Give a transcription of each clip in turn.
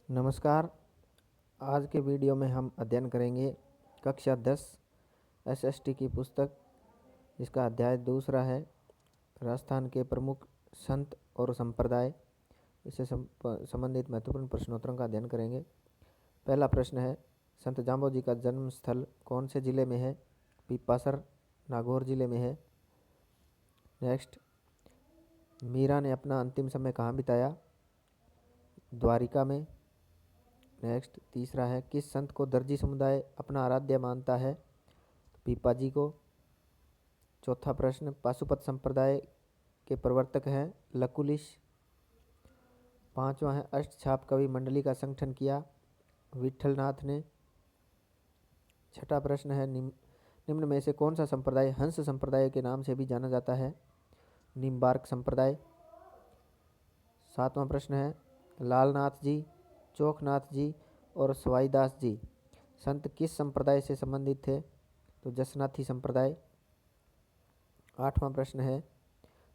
नमस्कार। आज के वीडियो में हम अध्ययन करेंगे कक्षा 10 एसएसटी की पुस्तक, जिसका अध्याय दूसरा है राजस्थान के प्रमुख संत और संप्रदाय। इससे संबंधित महत्वपूर्ण प्रश्नोत्तरों का अध्ययन करेंगे। पहला प्रश्न है, संत जाम्बो जी का जन्म स्थल कौन से जिले में है? पीपासर नागौर जिले में है। नेक्स्ट, मीरा ने अपना अंतिम समय कहाँ बिताया? द्वारिका में। नेक्स्ट, तीसरा है, किस संत को दर्जी समुदाय अपना आराध्य मानता है? पीपा जी को। चौथा प्रश्न, पाशुपत संप्रदाय के प्रवर्तक हैं लकुलिश। पांचवा है, अष्टछाप कवि मंडली का संगठन किया विठलनाथ ने। छठा प्रश्न है, निम्न में से कौन सा संप्रदाय हंस संप्रदाय के नाम से भी जाना जाता है? निम्बार्क संप्रदाय। सातवां प्रश्न है, लालनाथ जी, चोखनाथ जी और सवाईदास जी संत किस संप्रदाय से संबंधित थे? तो जसनाथी संप्रदाय। आठवां प्रश्न है,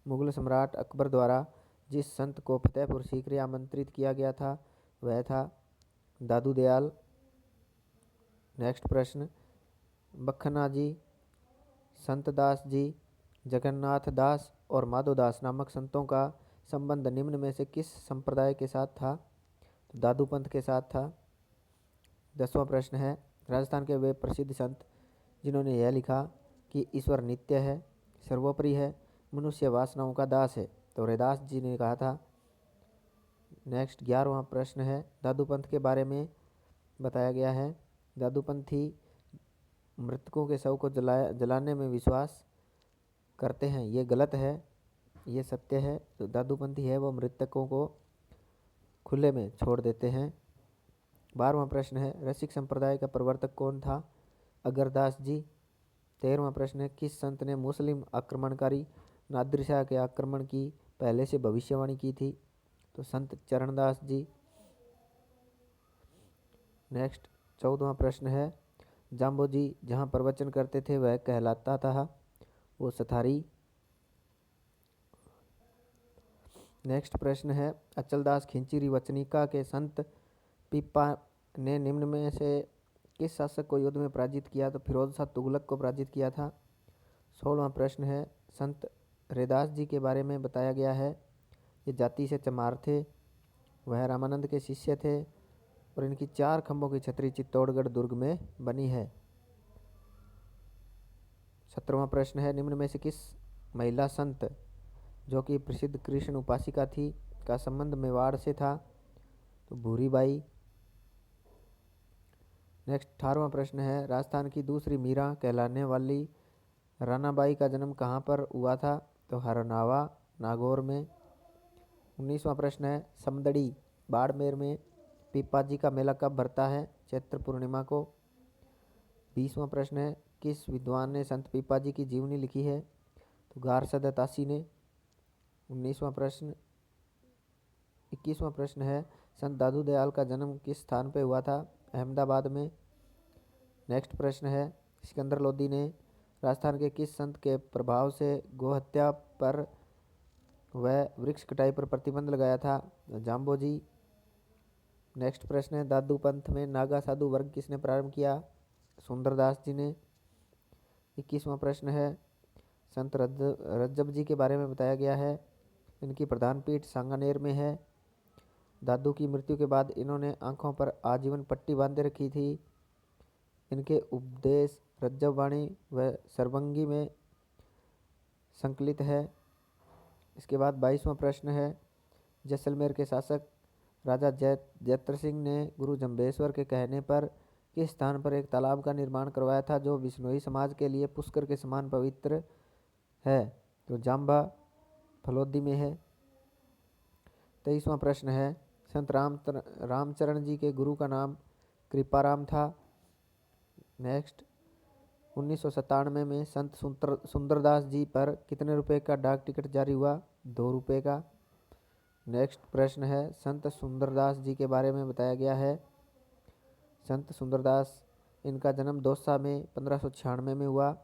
मुगल सम्राट अकबर द्वारा जिस संत को फतेहपुर सीकरी आमंत्रित किया गया था वह था दादू दयाल। नेक्स्ट प्रश्न, बखन्ना जी, संत दास जी, जगन्नाथ दास और माधो दास नामक संतों का संबंध निम्न में से किस संप्रदाय के साथ था? तो दादू पंथ के साथ था। 10वां प्रश्न है, राजस्थान के वे प्रसिद्ध संत जिन्होंने यह लिखा कि ईश्वर नित्य है, सर्वोपरि है, मनुष्य वासनाओं का दास है? तो रैदास जी ने कहा था। नेक्स्ट 11वां प्रश्न है, दादू पंथ के बारे में बताया गया है। दादू पंथी मृतकों के शव को जलाने में विश्वास करते हैं, ये गलत है, ये सत्य है। तो दादू पंथी है वो मृतकों को खुले में छोड़ देते हैं। 12वां प्रश्न है, रसिक संप्रदाय का प्रवर्तक कौन था? अगरदास जी। 13वां प्रश्न है, किस संत ने मुस्लिम आक्रमणकारी नादिर शाह के आक्रमण की पहले से भविष्यवाणी की थी? तो संत चरणदास जी। नेक्स्ट 14वां प्रश्न है, जाम्बो जी जहाँ प्रवचन करते थे वह कहलाता था? वो सथारी। नेक्स्ट प्रश्न है, अचलदास खिंचीरी वचनिका के संत पीपा ने निम्न में से किस शासक को युद्ध में पराजित किया? तो फिरोज शाह तुगलक को पराजित किया था। 16वां प्रश्न है, संत रैदास जी के बारे में बताया गया है, ये जाति से चमार थे, वह रामानंद के शिष्य थे और इनकी 4 खंभों की छतरी चित्तौड़गढ़ दुर्ग में बनी है। 17वां प्रश्न है, निम्न में से किस महिला संत जो कि प्रसिद्ध कृष्ण उपासिका थी का संबंध मेवाड़ से था? तो भूरीबाई। नेक्स्ट 18वां प्रश्न है, राजस्थान की दूसरी मीरा कहलाने वाली रानाबाई का जन्म कहाँ पर हुआ था? तो हरनावा नागौर में। 19वां प्रश्न है, समदड़ी बाड़मेर में पीपा जी का मेला कब भरता है? चैत्र पूर्णिमा को। 20वां प्रश्न है, किस विद्वान ने संत पीपा जी की जीवनी लिखी है? तो गारसद तासी ने। 19वां प्रश्न 21वां प्रश्न है, संत दादू दयाल का जन्म किस स्थान पर हुआ था? अहमदाबाद में। नेक्स्ट प्रश्न है, सिकंदर लोदी ने राजस्थान के किस संत के प्रभाव से गोहत्या पर व वृक्ष कटाई पर प्रतिबंध लगाया था? जाम्बो जी। नेक्स्ट प्रश्न है, दादू पंथ में नागा साधु वर्ग किसने प्रारंभ किया? सुंदरदास जी ने। 21वां प्रश्न है, संत रज्जब जी के बारे में बताया गया है, इनकी प्रधान पीठ सांगानेर में है। दादू की मृत्यु के बाद इन्होंने आंखों पर आजीवन पट्टी बांधे रखी थी। इनके उपदेश रज्जब वाणी व सर्वंगी में संकलित है। इसके बाद 22वां प्रश्न है, जैसलमेर के शासक राजा जैत्र सिंह ने गुरु जम्बेश्वर के कहने पर किस स्थान पर एक तालाब का निर्माण करवाया था जो बिश्नोई समाज के लिए पुष्कर के समान पवित्र है? तो जाम्बा फलोदी में है। 23वां प्रश्न है, संत रामचरण जी के गुरु का नाम कृपाराम था। नेक्स्ट 1997 में संत सुंदरदास जी पर कितने रुपए का डाक टिकट जारी हुआ? 2 रुपये का। नेक्स्ट प्रश्न है, संत सुंदरदास जी के बारे में बताया गया है, संत सुंदरदास इनका जन्म दौसा में 1596 में हुआ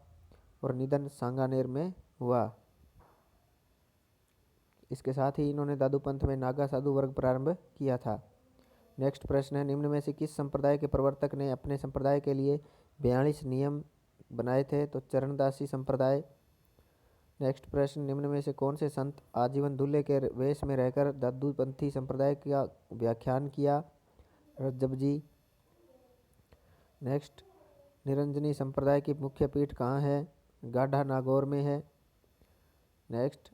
और निधन सांगानेर में हुआ। इसके साथ ही इन्होंने दादू पंथ में नागा साधु वर्ग प्रारंभ किया था। नेक्स्ट प्रश्न है, निम्न में से किस संप्रदाय के प्रवर्तक ने अपने संप्रदाय के लिए 42 नियम बनाए थे? तो चरणदासी संप्रदाय। नेक्स्ट प्रश्न, निम्न में से कौन से संत आजीवन दूल्हे के वेश में रहकर दादूपंथी संप्रदाय का व्याख्यान किया? रज्जब जी। नेक्स्ट, निरंजनी संप्रदाय की मुख्य पीठ कहाँ है? गाढ़ा नागौर में है। नेक्स्ट,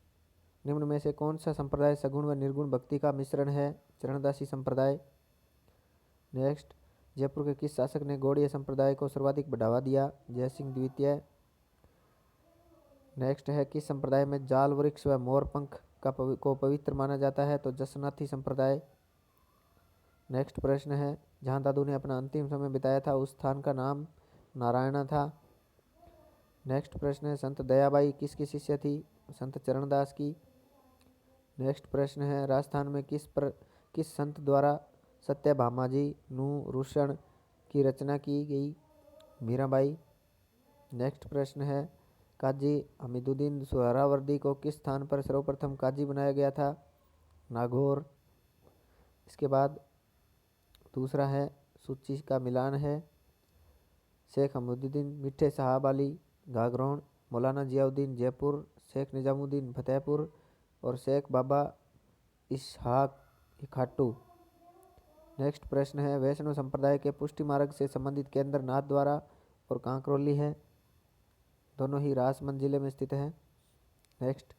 निम्न में से कौन सा संप्रदाय सगुण व निर्गुण भक्ति का मिश्रण है? चरणदासी संप्रदाय। नेक्स्ट, जयपुर के किस शासक ने गौड़ीय संप्रदाय को सर्वाधिक बढ़ावा दिया? जयसिंह द्वितीय। नेक्स्ट है, किस संप्रदाय में जाल वृक्ष व मोर पंख को पवित्र माना जाता है? तो जसनाथी संप्रदाय। नेक्स्ट प्रश्न है, जहाँ दादू ने अपना अंतिम समय बिताया था उस स्थान का नाम नारायणा था। नेक्स्ट प्रश्न है, संत दयाबाई किसकी शिष्य थी? संत चरणदास की। नेक्स्ट प्रश्न है, राजस्थान में किस संत द्वारा सत्यभामाजी नुरूषण की रचना की गई? मीराबाई। नेक्स्ट प्रश्न है, काजी हमीदुद्दीन सुहरावर्दी को किस स्थान पर सर्वप्रथम काजी बनाया गया था? नागौर। इसके बाद दूसरा है, सूची का मिलान है। शेख हमीदुद्दीन मिठे साहब अली घाघरोन, मौलाना जियाउद्दीन जयपुर, शेख निजामुद्दीन फतेहपुर और शेख बाबा इसहाक खाटू। नेक्स्ट प्रश्न है, वैष्णव संप्रदाय के पुष्टि मार्ग से संबंधित केंद्र नाथद्वारा और कांकरोली है। दोनों ही राजसमंद जिले में स्थित है। नेक्स्ट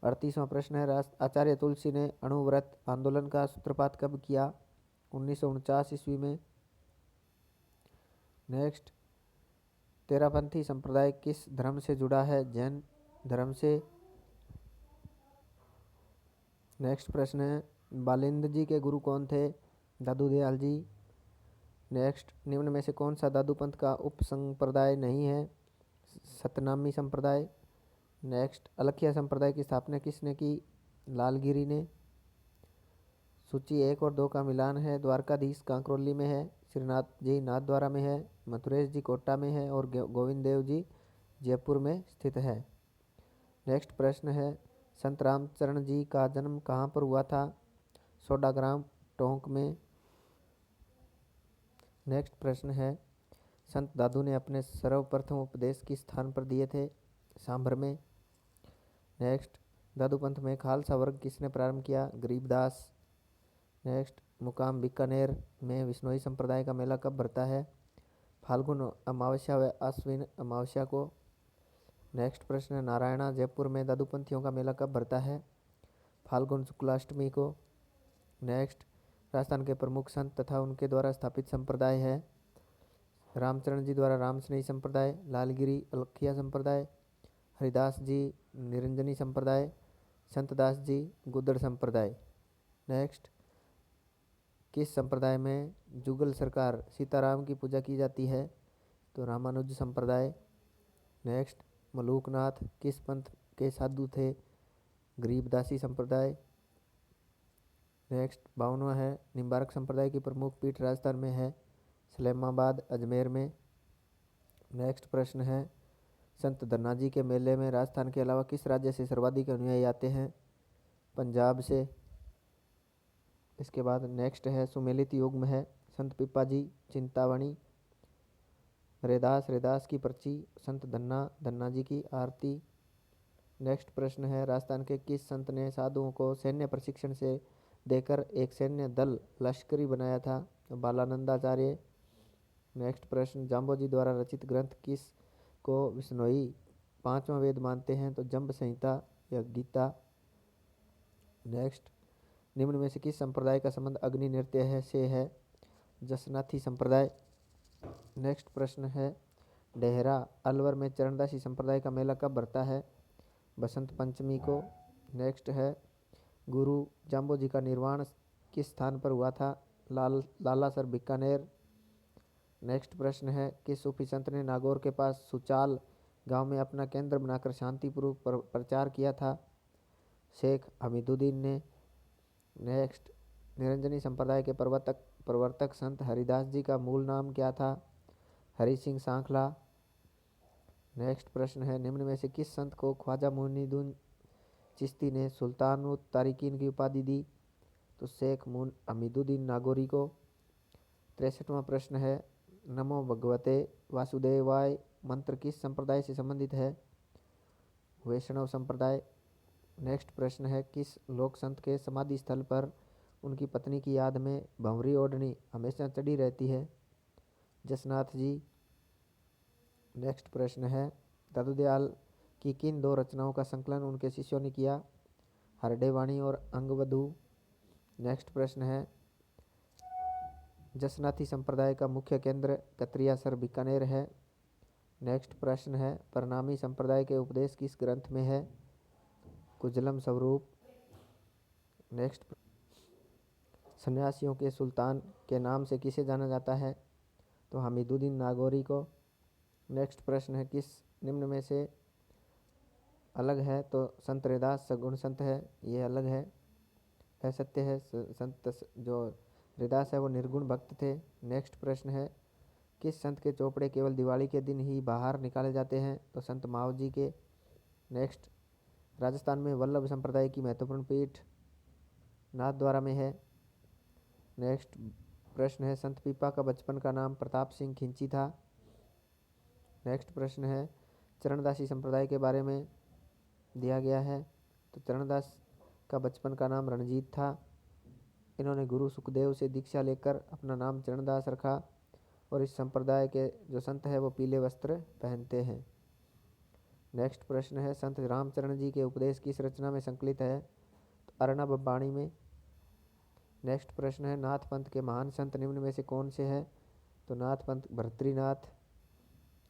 38वां प्रश्न है, आचार्य तुलसी ने अणुव्रत आंदोलन का सूत्रपात कब किया? 1949 ईस्वी में। नेक्स्ट, तेरापंथी संप्रदाय किस धर्म से जुड़ा है? जैन धर्म से। नेक्स्ट प्रश्न है, बालिंद जी के गुरु कौन थे? दादू दयाल जी। नेक्स्ट, निम्न में से कौन सा दादू पंथ का उप संप्रदाय नहीं है? सतनामी संप्रदाय। नेक्स्ट, अलखिया संप्रदाय की स्थापना किसने की? लालगिरी ने। सूची 1 और 2 का मिलान है। द्वारकाधीश कांकरोली में है, श्रीनाथ जी नाथद्वारा में है, मथुरेश जी कोटा में है और गोविंद देव जी जयपुर में स्थित है। नेक्स्ट प्रश्न है, संत रामचरण जी का जन्म कहाँ पर हुआ था? सोडाग्राम टोंक में। नेक्स्ट प्रश्न है, संत दादू ने अपने सर्वप्रथम उपदेश किस स्थान पर दिए थे? सांभर में। नेक्स्ट, दादू पंथ में खालसा वर्ग किसने प्रारंभ किया? गरीबदास। नेक्स्ट, मुकाम बीकानेर में विश्नोई संप्रदाय का मेला कब भरता है? फाल्गुन अमावस्या व आश्विन अमावस्या को। नेक्स्ट प्रश्न है, नारायणा जयपुर में दादूपंथियों का मेला कब भरता है? फाल्गुन शुक्लाष्टमी को। नेक्स्ट, राजस्थान के प्रमुख संत तथा उनके द्वारा स्थापित संप्रदाय है। रामचरण जी द्वारा रामस्नेही संप्रदाय, लालगिरी अलखिया संप्रदाय, हरिदास जी निरंजनी संप्रदाय, संतदास जी गुद्दड़ संप्रदाय। नेक्स्ट, किस संप्रदाय में जुगल सरकार सीताराम की पूजा की जाती है? तो रामानुज संप्रदाय। नेक्स्ट, मलूकनाथ किस पंथ के साधु थे? गरीबदासी संप्रदाय। नेक्स्ट 52वां है, निम्बारक संप्रदाय की प्रमुख पीठ राजस्थान में है, सलेमाबाद अजमेर में। नेक्स्ट प्रश्न है, संत धन्नाजी के मेले में राजस्थान के अलावा किस राज्य से सर्वाधिक अनुयायी आते हैं? पंजाब से। इसके बाद नेक्स्ट है, सुमेलित युग में है, संत पिप्पाजी चिंतावणी, रेदास की पर्ची, संत धन्ना जी की आरती। नेक्स्ट प्रश्न है, राजस्थान के किस संत ने साधुओं को सैन्य प्रशिक्षण से देकर एक सैन्य दल लश्करी बनाया था? बालानंदाचार्य। नेक्स्ट प्रश्न, जाम्बोजी द्वारा रचित ग्रंथ किस को विश्नोई 5वां वेद मानते हैं? तो जंब संहिता या गीता। नेक्स्ट, निम्न में से किस संप्रदाय का संबंध अग्नि नृत्य से है? जसनाथी संप्रदाय। नेक्स्ट प्रश्न है, डेहरा अलवर में चरणदासी संप्रदाय का मेला कब भरता है? बसंत पंचमी को। नेक्स्ट है, गुरु जाम्बो जी का निर्वाण किस स्थान पर हुआ था? लालासर बीकानेर। नेक्स्ट प्रश्न है, किस सूफी संत ने नागौर के पास सुचाल गांव में अपना केंद्र बनाकर शांतिपूर्वक प्रचार किया था? शेख हमीदुद्दीन ने। नेक्स्ट, निरंजनी संप्रदाय के प्रवर्तक संत हरिदास जी का मूल नाम क्या था? हरि सिंह सांखला। नेक्स्ट प्रश्न है, निम्न में से किस संत को ख्वाजा मोइनुद्दीन चिश्ती ने सुल्तानुत तारिकीन की उपाधि दी? तो शेख हमीदुद्दीन नागौरी को। 63वां प्रश्न है, नमो भगवते वासुदेवाय मंत्र किस संप्रदाय से संबंधित है? वैष्णव संप्रदाय। नेक्स्ट प्रश्न है, किस लोक संत के समाधि स्थल पर उनकी पत्नी की याद में भंवरी ओढ़नी हमेशा चढ़ी रहती है? जसनाथ जी। नेक्स्ट प्रश्न है, दादू दयाल की किन दो रचनाओं का संकलन उनके शिष्यों ने किया? हरडे वाणी और अंगवधू। नेक्स्ट प्रश्न है, जसनाथी संप्रदाय का मुख्य केंद्र कतरियासर बीकानेर है। नेक्स्ट प्रश्न है, प्रणामी संप्रदाय के उपदेश किस ग्रंथ में है? कुजलम स्वरूप। नेक्स्ट, सन्यासियों के सुल्तान के नाम से किसे जाना जाता है? तो हमीदुद्दीन नागौरी को। नेक्स्ट प्रश्न है, किस निम्न में से अलग है? तो संत रैदास सगुण संत है, ये अलग है, असत्य है। संत जो रैदास है वो निर्गुण भक्त थे। नेक्स्ट प्रश्न है, किस संत के चोपड़े केवल दिवाली के दिन ही बाहर निकाले जाते हैं? तो संत माव जी के। नेक्स्ट, राजस्थान में वल्लभ संप्रदाय की महत्वपूर्ण पीठ नाथद्वारा में है। नेक्स्ट प्रश्न है, संत पीपा का बचपन का नाम प्रताप सिंह खिंची था। नेक्स्ट प्रश्न है, चरणदासी संप्रदाय के बारे में दिया गया है। तो चरणदास का बचपन का नाम रणजीत था। इन्होंने गुरु सुखदेव से दीक्षा लेकर अपना नाम चरणदास रखा और इस संप्रदाय के जो संत है वो पीले वस्त्र पहनते हैं। नेक्स्ट प्रश्न है, संत रामचरण जी के उपदेश किस रचना में संकलित है? तो अर्णव वाणी में। नेक्स्ट प्रश्न है, नाथ पंथ के महान संत निम्न में से कौन से हैं? तो नाथ पंथ भर्तृनाथ।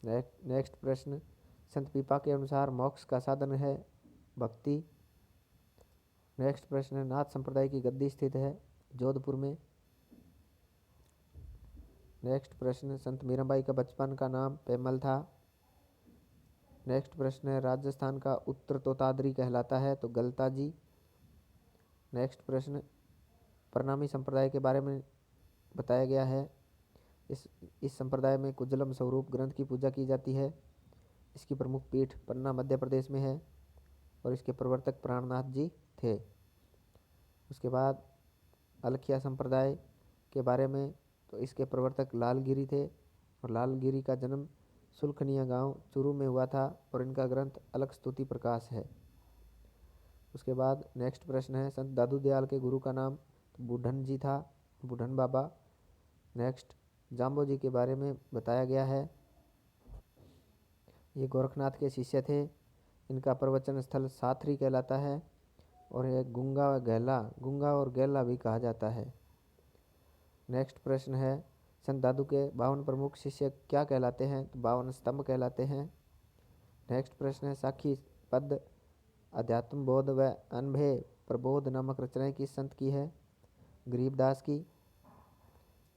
नेक्स्ट प्रश्न, संत पीपा के अनुसार मोक्ष का साधन है भक्ति। नेक्स्ट प्रश्न है, नाथ संप्रदाय की गद्दी स्थित है जोधपुर में। नेक्स्ट प्रश्न, संत मीराबाई का बचपन का नाम पेमल था। नेक्स्ट प्रश्न है, राजस्थान का उत्तर तोतादरी कहलाता है? तो गलता जी। नेक्स्ट प्रश्न, प्रणामी संप्रदाय के बारे में बताया गया है। इस संप्रदाय में कुजलम स्वरूप ग्रंथ की पूजा की जाती है। इसकी प्रमुख पीठ पन्ना मध्य प्रदेश में है और इसके प्रवर्तक प्राणनाथ जी थे। उसके बाद अलखिया संप्रदाय के बारे में, तो इसके प्रवर्तक लालगिरी थे और लालगिरी का जन्म सुलखनिया गांव चूरू में हुआ था और इनका ग्रंथ अलख स्तुति प्रकाश है। उसके बाद नेक्स्ट प्रश्न है, संत दादू दयाल के गुरु का नाम? तो बूढ़न जी था, बूढ़न बाबा। नेक्स्ट, जाम्बो जी के बारे में बताया गया है। ये गोरखनाथ के शिष्य थे। इनका प्रवचन स्थल साथरी कहलाता है और यह गुंगा और गैला भी कहा जाता है। नेक्स्ट प्रश्न है, संत दादू के 52 प्रमुख शिष्य क्या कहलाते हैं? तो 52 स्तंभ कहलाते हैं। नेक्स्ट प्रश्न है, साखी पद अध्यात्म बोध व अनभय प्रबोध नामक रचनाएं किस संत की है? गरीबदास की।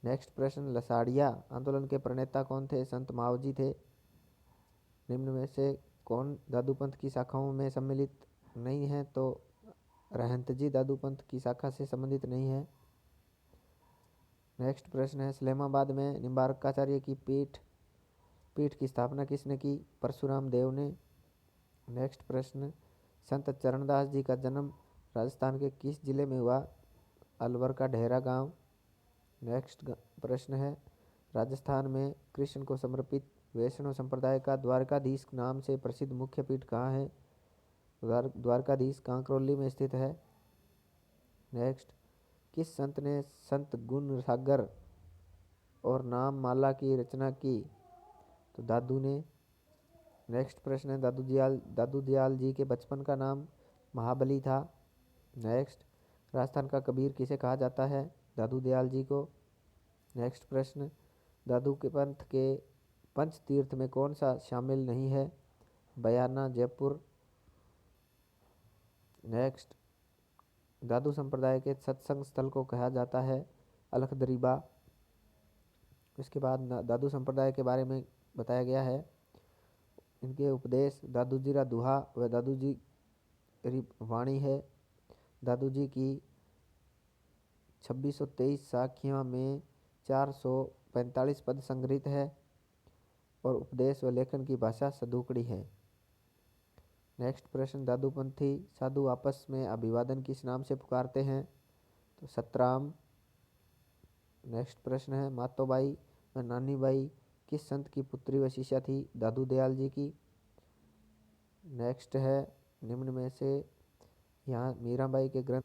नेक्स्ट प्रश्न, लसाड़िया आंदोलन के प्रणेता कौन थे? संत मावजी थे। निम्न में से कौन दादू पंथ की शाखाओं में सम्मिलित नहीं है? तो रहंत जी दादू पंथ की शाखा से संबंधित नहीं है। नेक्स्ट प्रश्न है, इस्लामाबाद में निम्बारकाचार्य की पीठ की स्थापना किसने की? परशुराम देव ने। नेक्स्ट प्रश्न, संत चरणदास जी का जन्म राजस्थान के किस जिले में हुआ? अलवर का ढेरा गांव। नेक्स्ट प्रश्न है, राजस्थान में कृष्ण को समर्पित वैष्णव संप्रदाय का द्वारकाधीश नाम से प्रसिद्ध मुख्य पीठ कहाँ है? द्वारकाधीश कांकरोली में स्थित है। नेक्स्ट, किस संत ने संत गुण सागर और नाम माला की रचना की? तो दादू ने। नेक्स्ट प्रश्न है, दादू दयाल जी के बचपन का नाम महाबली था। नेक्स्ट, राजस्थान का कबीर किसे कहा जाता है? दादू दयाल जी को। नेक्स्ट प्रश्न, दादू के पंथ के पंच तीर्थ में कौन सा शामिल नहीं है? बयाना, जयपुर। नेक्स्ट, दादू संप्रदाय के सत्संग स्थल को कहा जाता है अलखदरीबा। इसके बाद दादू संप्रदाय के बारे में बताया गया है। इनके उपदेश दादू जी रा दुहा व दादू जी री वाणी है। दादू जी की 2623 साखियों में 445 पद संग्रहित है और उपदेश व लेखन की भाषा सदुकड़ी है। नेक्स्ट प्रश्न, दादूपंथी साधु आपस में अभिवादन किस नाम से पुकारते हैं? तो सतराम। नेक्स्ट प्रश्न है मातोबाई व नानीबाई किस संत की पुत्री व शिष्या थी? दादू दयाल जी की। नेक्स्ट है निम्न में से यहाँ मीराबाई के ग्रंथ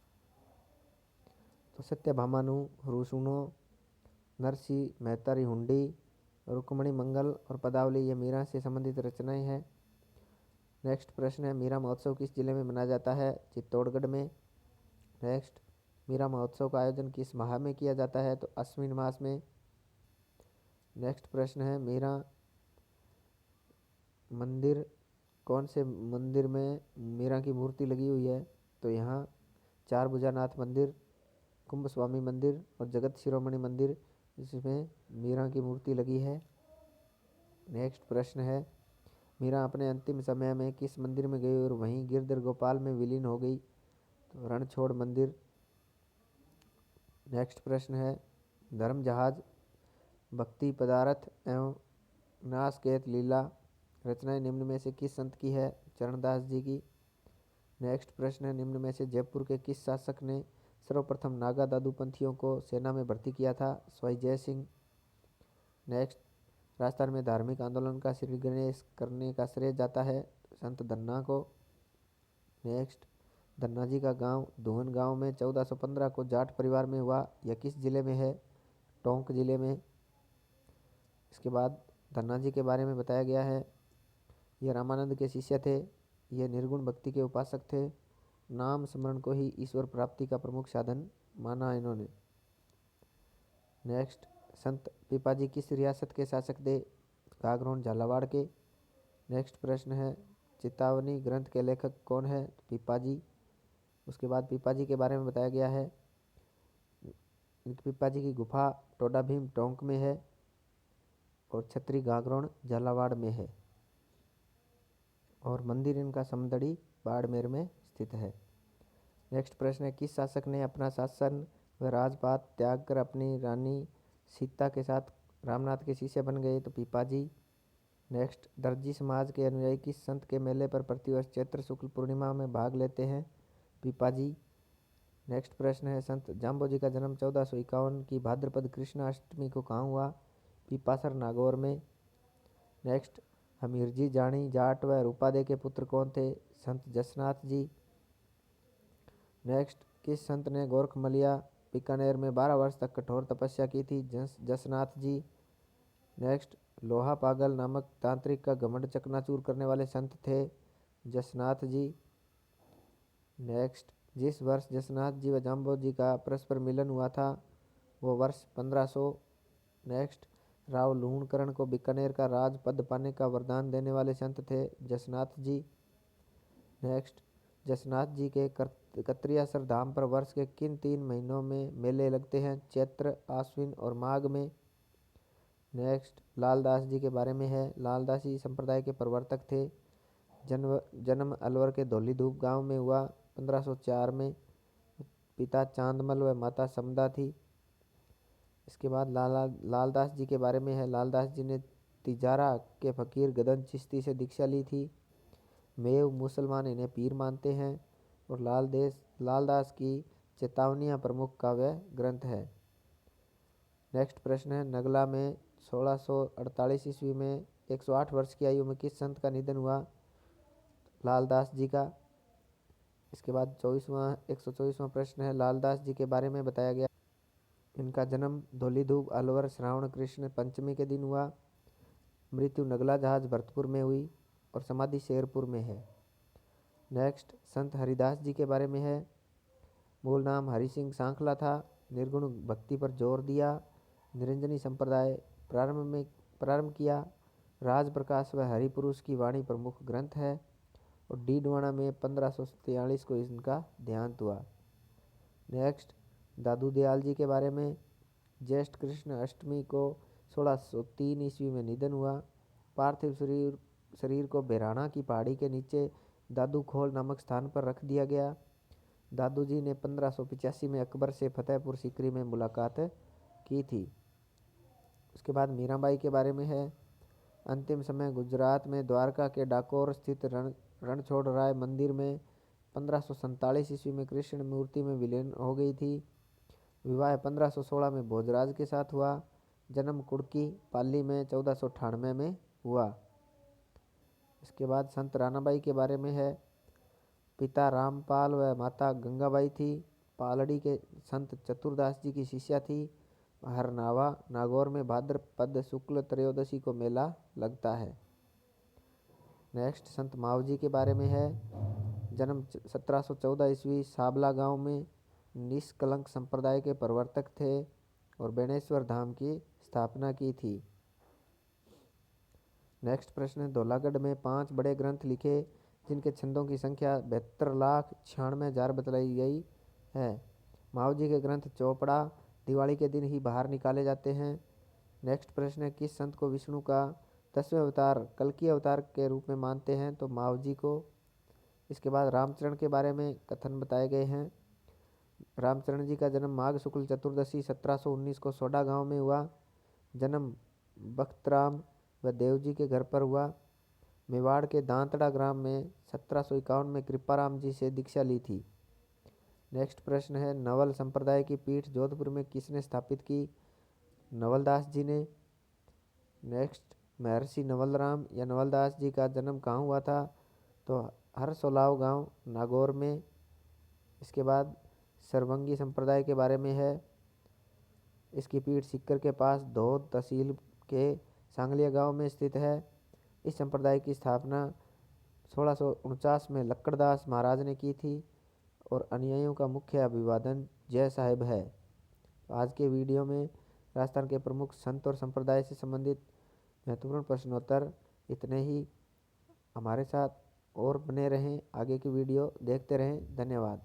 तो सत्यभामानु, रुसुनो, नरसी मेहतारी हुंडी, रुक्मणी मंगल और पदावली ये मीरा से संबंधित रचनाएं हैं। नेक्स्ट प्रश्न है मीरा महोत्सव किस जिले में मनाया जाता है? चित्तौड़गढ़ में। नेक्स्ट मीरा महोत्सव का आयोजन किस माह में किया जाता है? तो अश्विन मास में। नेक्स्ट प्रश्न है मीरा मंदिर कौन से मंदिर में मीरा की मूर्ति लगी हुई है? तो यहाँ चार भुजानाथ मंदिर, कुंभ स्वामी मंदिर और जगत शिरोमणि मंदिर जिसमें मीरा की मूर्ति लगी है। नेक्स्ट प्रश्न है मीरा अपने अंतिम समय में किस मंदिर में गई और वहीं गिरधर गोपाल में विलीन हो गई? तो रणछोड़ मंदिर। नेक्स्ट प्रश्न है धर्म जहाज, भक्ति पदार्थ एवं नासकेत लीला रचनाएं निम्न में से किस संत की है? चरणदास जी की। नेक्स्ट प्रश्न है निम्न में से जयपुर के किस शासक ने सर्वप्रथम नागा दादू पंथियों को सेना में भर्ती किया था? स्वाई जय सिंह। नेक्स्ट राजस्थान में धार्मिक आंदोलन का श्री गणेश करने का श्रेय जाता है संत धन्ना को। नेक्स्ट धन्ना जी का गांव धुवन गांव में 1415 को जाट परिवार में हुआ। यह किस जिले में है? टोंक जिले में। इसके बाद धन्ना जी के बारे में बताया गया है यह रामानंद के शिष्य थे। यह निर्गुण भक्ति के उपासक थे। नाम स्मरण को ही ईश्वर प्राप्ति का प्रमुख साधन माना इन्होंने। नेक्स्ट संत पीपाजी किस रियासत के शासक थे? घाघरोन झालावाड़ के। नेक्स्ट प्रश्न है चेतावनी ग्रंथ के लेखक कौन है? पीपाजी। उसके बाद पीपाजी के बारे में बताया गया है पीपाजी की गुफा टोडा भीम टोंक में है और छतरी घाघरोन झालावाड़ में है और मंदिर इनका समदड़ी बाड़मेर में स्थित है। नेक्स्ट प्रश्न है किस शासक ने अपना शासन व राजपाट त्याग कर अपनी रानी सीता के साथ रामनाथ के शिष्य बन गए? तो पीपाजी। नेक्स्ट दर्जी समाज के अनुयायी किस संत के मेले पर प्रतिवर्ष चैत्र शुक्ल पूर्णिमा में भाग लेते हैं? पीपाजी। नेक्स्ट प्रश्न है संत जाम्बोजी का जन्म 1451 की भाद्रपद कृष्ण अष्टमी को कहाँ हुआ? पीपासर नागौर में। नेक्स्ट हमीरजी जानी जाट व रूपादे के पुत्र कौन थे? संत जसनाथ जी। नेक्स्ट किस संत ने गोरखमलिया बीकानेर में 12 वर्ष तक कठोर तपस्या की थी? जसनाथ जी। नेक्स्ट लोहा पागल नामक तांत्रिक का घमंड चकनाचूर करने वाले संत थे? जसनाथ जी। नेक्स्ट जिस वर्ष जसनाथ जी व जाम्बो जी का परस्पर मिलन हुआ था वो वर्ष 1500। नेक्स्ट राव लूणकरण को बीकानेर का राज पद पाने का वरदान देने वाले संत थे? जसनाथ जी। नेक्स्ट जसनाथ जी के कत्रियासर धाम पर वर्ष के किन 3 महीनों में मेले लगते हैं? चैत्र, आश्विन और माघ में। नेक्स्ट लालदास जी के बारे में है लालदासी संप्रदाय के प्रवर्तक थे। जन्म अलवर के धौलीधूप गांव में हुआ 1504 में। पिता चांदमल व माता समदा थी। इसके बाद लालदास जी के बारे में है लालदास जी ने तिजारा के फकीर गदन चिश्ती से दीक्षा ली थी। मेव मुसलमान इन्हें पीर मानते हैं और लालदास की चेतावनियाँ प्रमुख काव्य ग्रंथ है। नेक्स्ट प्रश्न है नगला में 1648 ईस्वी में 108 वर्ष की आयु में किस संत का निधन हुआ? लालदास जी का। इसके बाद 124वां प्रश्न है लालदास जी के बारे में बताया गया इनका जन्म धौलीधूप अलवर श्रावण कृष्ण पंचमी के दिन हुआ। मृत्यु नगला जहाज भरतपुर में हुई और समाधि शेरपुर में है। नेक्स्ट संत हरिदास जी के बारे में है मूल नाम हरि सिंह सांखला था। निर्गुण भक्ति पर जोर दिया। निरंजनी संप्रदाय प्रारंभ किया। राज प्रकाश व हरिपुरुष की वाणी प्रमुख ग्रंथ है और डीडवाना में 1543 को इनका देहांत हुआ। नेक्स्ट दादू दयाल जी के बारे में ज्येष्ठ कृष्ण अष्टमी को 1603 ईस्वी में निधन हुआ। पार्थिव शरीर को बेराना की पहाड़ी के नीचे दादू खोल नामक स्थान पर रख दिया गया। दादू जी ने 1585 में अकबर से फतेहपुर सीकरी में मुलाकात की थी। उसके बाद मीराबाई के बारे में है अंतिम समय गुजरात में द्वारका के डाकोर स्थित रणछोड़ राय मंदिर में 1547 ईस्वी में कृष्ण मूर्ति में विलीन हो गई थी। विवाह 1516 में भोजराज के साथ हुआ। जन्म कुड़की पाली में 1498 में हुआ। इसके बाद संत रानाबाई के बारे में है। पिता रामपाल व माता गंगाबाई थी। पालड़ी के संत चतुरदास जी की शिष्या थी। हरनावा नागौर में भाद्रपद शुक्ल त्रयोदशी को मेला लगता है। नेक्स्ट संत मावजी के बारे में है। जन्म 1714 ईस्वी साबला गांव में। निष्कलंक संप्रदाय के प्रवर्तक थे और बेणेश्वर धाम की स्थापना की थी। नेक्स्ट प्रश्न है, धौलागढ़ में 5 बड़े ग्रंथ लिखे जिनके छंदों की संख्या 72,96,000 बतलाई गई है। मावजी के ग्रंथ चौपड़ा दिवाली के दिन ही बाहर निकाले जाते हैं। नेक्स्ट प्रश्न है, किस संत को विष्णु का 10वें अवतार कल्कि अवतार के रूप में मानते हैं? तो मावजी को। इसके बाद रामचरण के बारे में कथन बताए गए हैं। रामचरण जी का जन्म माघ शुक्ल चतुर्दशी 1719 को सोडा गांव में हुआ। जन्म बख्तराम व देवजी के घर पर हुआ। मेवाड़ के दांतड़ा ग्राम में 1751 में कृपाराम जी से दीक्षा ली थी। नेक्स्ट प्रश्न है, नवल संप्रदाय की पीठ जोधपुर में किसने स्थापित की? नवलदास जी ने। नेक्स्ट, महर्षि नवलराम या नवलदास जी का जन्म कहाँ हुआ था? तो हरसोलाव गांव नागौर में। इसके बाद सरवंगी संप्रदाय के बारे में है। इसकी पीठ सीकर के पास धौद तहसील के सांगलिया गांव में स्थित है। इस संप्रदाय की स्थापना 1649 में लक्कड़दास महाराज ने की थी और अनुयायियों का मुख्य अभिवादन जय साहिब है। आज के वीडियो में राजस्थान के प्रमुख संत और संप्रदाय से संबंधित महत्वपूर्ण प्रश्नोत्तर इतने ही। हमारे साथ और बने रहें, आगे की वीडियो देखते रहें। धन्यवाद।